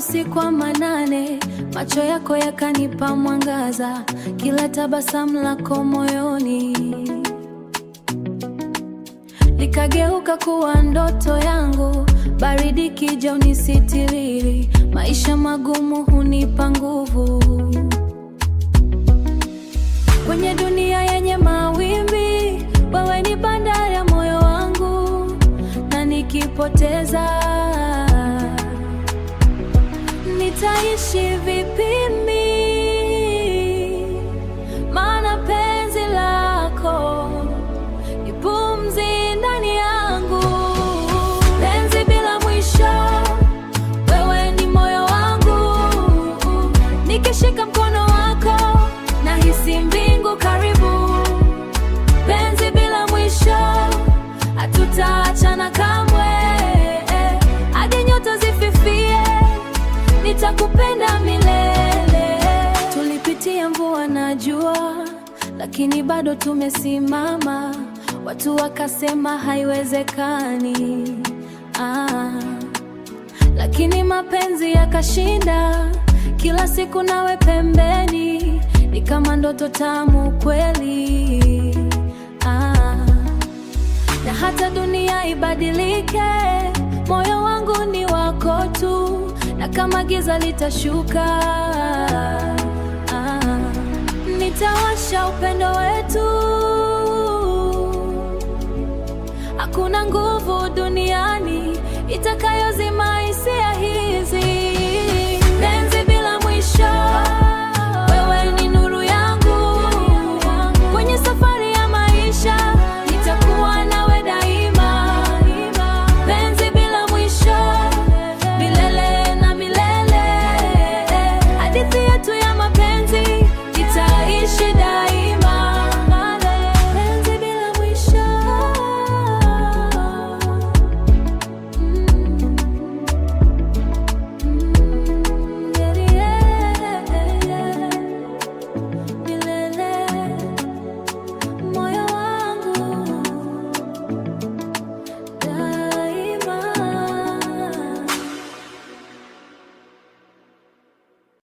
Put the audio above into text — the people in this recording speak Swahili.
usiku wa manane, macho yako yakanipa mwangaza, kila tabasamu lako moyoni likageuka kuwa ndoto yangu. Baridi kija unisitiriri, maisha magumu hunipa nguvu. Kwenye dunia yenye mawimbi, wewe ni bandari ya moyo wangu, na nikipoteza nitaishi vipi mimi? Maana penzi lako ni pumzi ndani yangu. Penzi bila mwisho, wewe ni moyo wangu. Nikishika mkono wako nahisi mbingu karibu. Penzi bila mwisho, hatutaachana kamwe. Hadi nyota zififie, nitakupenda milele. Tulipitia mvua na jua, lakini bado tumesimama. Watu wakasema haiwezekani, lakini mapenzi yakashinda. Kila siku nawe pembeni, ni kama ndoto tamu kweli. Na hata dunia ibadilike, moyo wangu ni wako tu. Na kama giza litashuka, nitawasha upendo wetu. Hakuna nguvu duniani itakayo